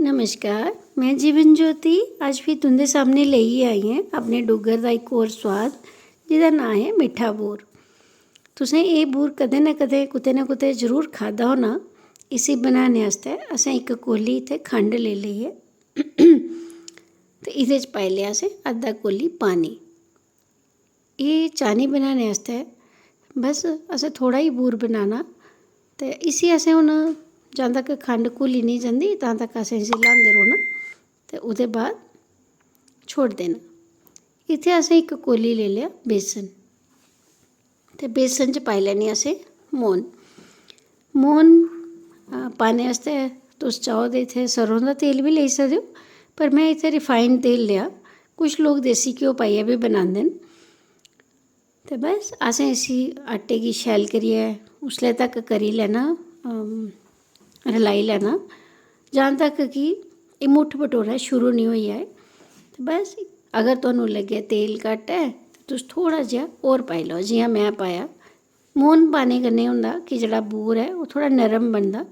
नमस्कार, मैं जीवन ज्योति अज भी तुंदे सामने ले ही आई हैं अपने डुग्गर का एक होर स्वाद जिहदा नाम है मिठा बूर। तुसें ये बूर कदें ना कदें कुते ना कुते जरूर खादा होना। इसी बनाने आस्तै असें एक कोली इत्थे खंड ले ली है ते इहदे च पाई लिया असें अद्धा कोली पानी। ये चानी बनाने आस्तै बस असें थोड़ा ही बूर बनाना ते इसी असें हुण जां तक खंड घुली नहीं जंदी तां तक असें इसी ल्हांदे रौह्ना ते ओह्दे बाद छोड़ देना। इत्थै असें इक कोली ले लिया बेसन ते बेसन च पाई लैनी असें मोन पाने आस्तै तुस चाहो ते इत्थै सरों दा तेल बी लेई सकदे हो, पर मैं इत्थै रिफाइंड तेल लेआ। कुछ लोग देसी घ्यो पाइयै बी बनांदे न। ते बस असें इसी आटे गी शैल करियै उसले तक करी लैना, रलाई लैना जां तक कि एह् मुट्ठ पटोरा शुरू नहीं होई जाए। ते बस अगर तुहानूं लग्गे तेल घट्ट है ते तुस थोड़ा जेहा होर पाई लैओ, जियां मैं पाया। मोन पाने कन्नै होंदा कि जेह्ड़ा बूर है ओह् थोड़ा नरम बनदा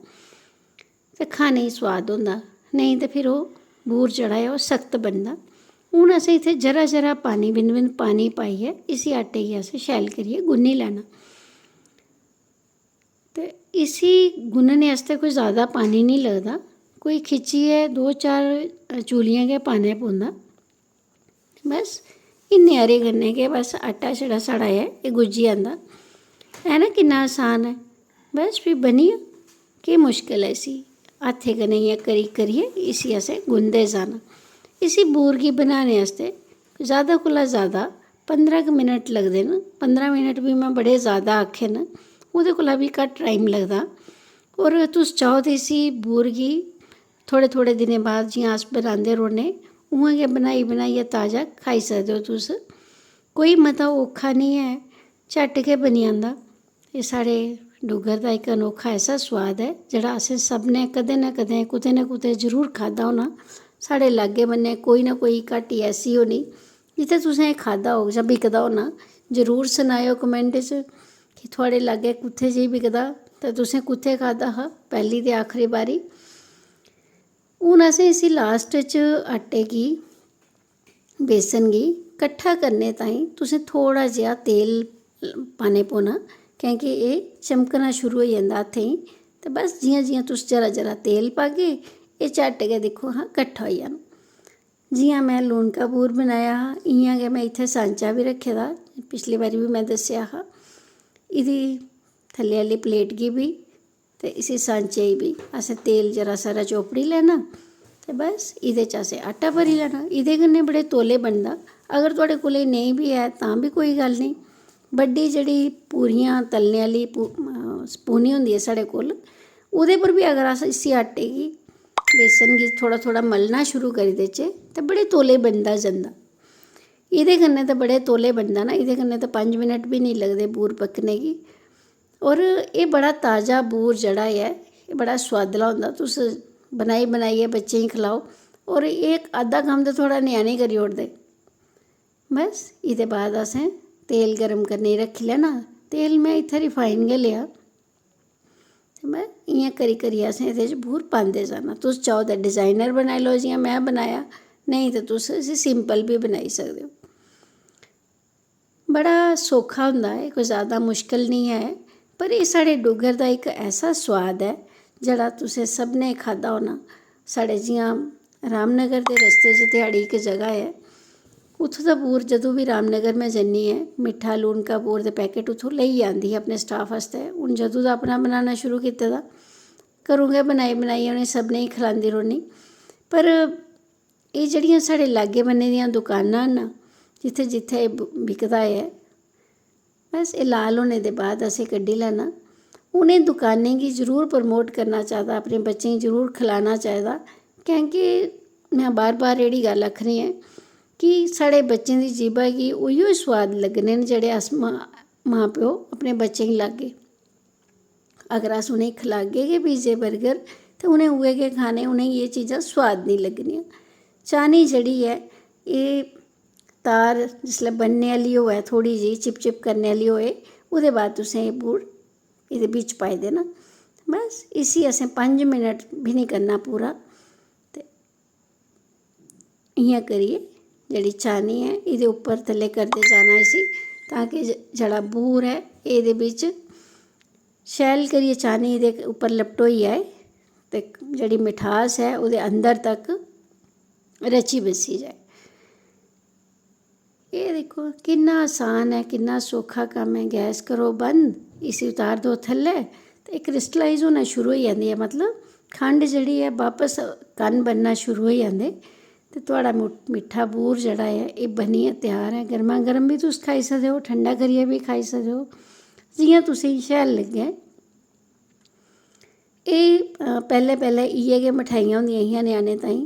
ते खाने गी सोआद होंदा, नेईं ते फिर ओह् बूर जेह्ड़ा ऐ ओह् सख्त बनदा। हून असें इत्थै जरा जरा पानी बिंद बिंद पानी पाइयै इसी आटे गी असें शैल करियै गुन्नी लैना। ते इसी गुन्नने आस्तै कोई ज़्यादा पानी नहीं लगदा, कोई खिच्चियै 2-4 चूलियां गै पाना पौंदा। बस इन्ने हारे कन्नै गै बस आटा जेह्ड़ा साढ़ा ऐ एह् गुज्जी जंदा है ना। किन्ना आसान है, बस फ्ही बनी गेआ। केह् मुश्कल है इसी हत्थें कन्नै इ'यां करियै इसी असें गुनदे जाना। इसी बूर गी बनाने आस्तै ज़्यादा कोला ज़्यादा 15 मिनट लगदे न। 15 मिनट भी मैं बड़े ज़्यादा आखे न, ओह्दे कोला भी घट्ट टाइम लगदा। और तुस चाहो ते इसी बूर गी थोड़े थोड़े दिनें बाद जियां अस बनांदे रौह्ने उ'आं गै बनाइयै ताज़ा खाई सकदे हो तुस। कोई मता औखा निं है, झट्ट गै बनी जंदा। एह् साढ़े डुग्गर दा इक अनोखा ऐसा सोआद है जेह्ड़ा असें सभनें कदें ना कदें कुतै ना कुतै जरूर खादा होना। साढ़े लाग्गे बन्ने कोई ना कोई घाटी ऐसी होनी जित्थै तुसें एह् खादा होग जां बिकदा होना। जरूर सनाएओ कमैंट च कि थुआढ़े लाग्गे कुत्थै जेही बिकदा ते तुसें कुत्थै खादा हा पैह्ली ते आखरी बारी। हून असें इसी लास्ट च आटे गी बेसन गी कट्ठा करने ताईं तुसें थोड़ा जेहा तेल पाने पौना, क्योंकि एह् चमकना शुरू होई जंदा हत्थें गी। ते बस जियां जियां तुस जरा जरा तेल पागे एह् झट्ट गै दिक्खो हां कट्ठा होई जाना। जियां मैं लूनका बूर बनाया हा इ'यां गै मैं इत्थै सांचा बी रक्खे दा, पिछली बारी बी मैं दस्सेआ हा। एह्दी थल्ले आह्ली प्लेट गी बी ते इसी सांचे गी बी असें तेल जरा सारा चोपड़ी लैना ते बस एह्दे च असें आटा भरी लैना। एह्दे कन्नै बड़े तौले बनदा। अगर तुआढ़े कोल नेईं बी है तां बी कोई गल्ल निं। बड्डी जेह्ड़ी पूरियां तलने आह्ली स्पूनी होंदी ऐ साढ़े कोल, ओह्दे पर बी अगर अस इसी आटे गी बेसन गी थोड़ा थोड़ा मलना शुरू करी देचै ते बड़े तौले बनदा जंदा। एह्दे कन्नै ते बड़े तौले बनदा ना, एह्दे कन्नै ते 5 मिनट बी निं लगदे बूर पक्कने गी। और एह् बड़ा ताज़ा बूर जेह्ड़ा ऐ एह् बड़ा सोआदला होंदा। तुस बनाइयै बच्चें गी खलाओ और एह् अद्धा कम्म ते थुआढ़ा ञ्याणे करी ओड़दे। बस एह्दे बाद असें तेल गर्म करने गी रक्खी लैना। तेल मैं इत्थै रिफाइंड गै लेआ ते में इ'यां करियै असें एह्दे च बूर पांदे जाना। तुस चाहो ते डिज़ाइनर बनाई लैओ जियां मैं बनाया, नेईं ते तुस इसी सिंपल बी बनाई सकदे हो। बड़ा सौखा होंदा है, कोई ज़्यादा मुश्कल निं है, पर एह् साढ़े डुग्गर दा इक ऐसा सोआद है जेह्ड़ा तुसें सभनें खादा होना। साढ़े जियां रामनगर दे रस्ते च ध्याड़ी इक जगह है, उत्थूं दा बूर जदूं बी रामनगर में जन्नी ऐ मिट्ठा लूनका बूर दे पैकेट उत्थूं लेइयै आंदी ही अपने स्टाफ आस्तै। हून जदूं दा अपना बनाना शुरू कीते दा घरों गै बनाइयै उ'नें सभनें गी खलांदी रौह्नी। पर एह् जेह्ड़ियां साढ़े लाग्गे बन्ने दियां दुकानां न जित्थै जित्थै एह् बिकदा ऐ, बस एह् लाल होने दे बाद असें कड्ढी लैना। उ'नें दुकानें गी जरूर प्रमोट करना चाहिदा, अपने बच्चें गी जरूर खलाना चाहिदा, क्योंकि में बार बार एह्ड़ी गल्ल आखनी ऐ कि साढ़े बच्चें दी जीभा गी उ'ऐ सोआद लग्गने न जेह्ड़े अस मां प्यो अपने बच्चें गी लागे। अगर अस उ'नेंगी खलागे गै पिज्जे बर्गर ते उ'नें उ'ऐ गै खाने, उ'नेंगी एह् चीज़ां सोआद निं लग्गनियां। चाह्नी जेह्ड़ी ऐ एह् तार जिसलै बनने आह्ली होऐ, थोह्ड़ी जेही चिप करने आह्ली होऐ, ओह्दे बाद तुसें एह् बूर एह्दे बिच्च पाई देना। बस इसी असें 5 मिनट बी निं करना पूरा ते इ'यां करिए ਜਿਹੜੀ ਚਾਨੀ ਹੈ ਇਹਦੇ ਉੱਪਰ ਥੱਲੇ ਕਰਦੇ ਜਾਣਾ ਸੀ ਤਾਂ ਕਿ ਜਿਹੜਾ ਬੂਰ ਹੈ ਇਹਦੇ ਵਿੱਚ ਸ਼ੈਲ ਕਰੀਏ ਚਾਨੀ ਇਹਦੇ ਉੱਪਰ ਲਪਟੋਈ ਆਏ ਅਤੇ ਜਿਹੜੀ ਮਿਠਾਸ ਹੈ ਉਹਦੇ ਅੰਦਰ ਤੱਕ ਰਚੀ ਬਸੀ ਜਾਏ। ਇਹ ਦੇਖੋ ਕਿੰਨਾ ਆਸਾਨ ਹੈ, ਕਿੰਨਾ ਸੌਖਾ ਕੰਮ ਹੈ। ਗੈਸ ਕਰੋ ਬੰਦ, ਇਸੇ ਉਤਾਰ ਦਿਓ ਥੱਲੇ ਅਤੇ ਇਹ ਕ੍ਰਿਸਟਲਾਈਜ਼ ਹੋਣਾ ਸ਼ੁਰੂ ਹੋ ਜਾਂਦੀ ਹੈ। ਮਤਲਬ ਖੰਡ ਜਿਹੜੀ ਹੈ ਵਾਪਸ ਕਣ ਬਣਨਾ ਸ਼ੁਰੂ ਹੋ ਜਾਂਦੇ ਅਤੇ ਤੁਹਾਡਾ ਮਿੱਠਾ ਬੂਰ ਜਿਹੜਾ ਹੈ ਇਹ ਬਣੀ ਤਿਆਰ है। गर्मा गर्म भी तुस खाई सकते हो, ठंडा करिए भी खाई सकते हो, जियां तुसें शैल लग्गे। ये पैह्ले इ'यै गै मठाइयां होंदियां हियां ञ्याणे ताईं,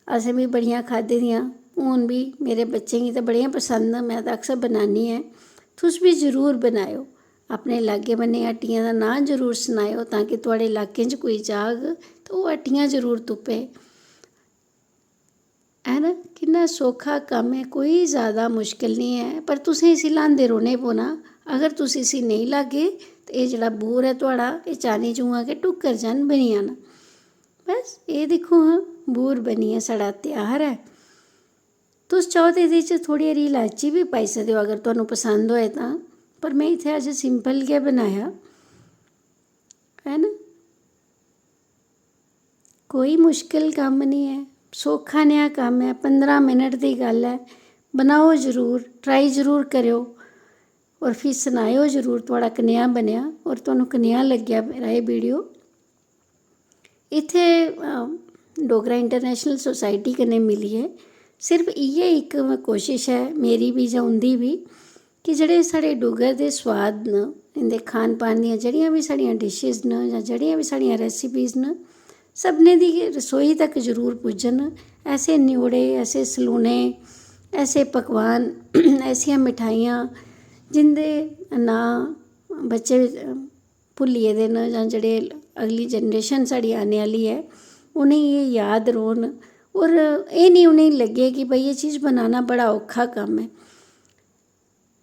असें भी बड़ियां खाद्धी दियां। हून भी मेरे बच्चें गी ते बड़ियां पसंद न, मैं तां अक्सर बनानी ऐ। तुस भी जरूर बनाएओ, अपने लाग्गे बन्ने हट्टियें दा नांऽ जरूर सनाएओ ताकि तुआढ़े इलाके च कोई जाग ते ओह् हट्टियां जरूर तुप्पे, है ना। किन्ना सौखा कम्म है, कोई ज़्यादा मुश्किल नहीं है, पर तुसें इसी ल्हांदे रौह्ने पौना। अगर तुस इसी नेईं लाग्गे ते एह् जेह्ड़ा बूर ऐ तुआढ़ा एह् चानी च उ'आं गै टुक्कर जन बनी जाना। बस एह् दिक्खो हां बूर बनियै साढ़ा त्यार है। तुस चाहो ते एह्दे च थोह्ड़ी हारी इलायची भी पाई सकदे हो अगर तुहानूं पसंद होए तां, पर में इत्थै अज्ज सिंपल गै बनाया, है ना। कोई मुश्किल कम्म नहीं है, सौखा नेहा कम्म है, 15 मिनट दी गल्ल है। बनाओ जरूर, ट्राई जरूर करेओ और फिर सनाएओ जरूर तुआढ़ा कनेहा बनेआ और तुहानूं कनेहा लग्गेआ मेरा एह् वीडियो। इत्थै डोगरा इंटरनेशनल सोसाइटी कन्नै मिलियै सिर्फ इ'यै इक कोशिश है मेरी भी जां उं'दी भी कि जेह्ड़े साढ़े डुग्गर दे सोआद न, इं'दे खान पान दियां जेह्ड़ियां भी साढ़ियां डिशिज न जां जेह्ड़ियां भी साढ़ियां रेसिपीज़ न, सभनें दी रसोई तक जरूर पुज्जन। ऐसे न्योड़े, ऐसे सलूने, ऐसे पकवान, ऐसियां मिठाइयां जिंदे नांऽ बच्चे भुल्ली गेदे न जां जेह्ड़े अगली जनरेशन साढ़ी आने आह्ली ऐ उ'नेंगी एह् याद रौह्न और एह् निं उ'नेंगी लग्गे कि भाई एह् चीज़ बनाना बड़ा औखा कम्म है।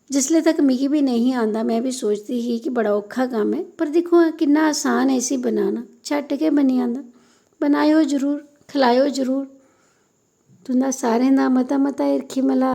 जिसले तक मिगी भी नहीं आंदा मैं भी सोचदी ही कि बड़ा औखा कम्म है, पर दिक्खो किन्ना आसान है इसी बनाना, झट्ट गै बनी जंदा। बनाएओ जरूर, खलाएओ जरूर। तुं'दा सारें दा मता मता हिरख मला।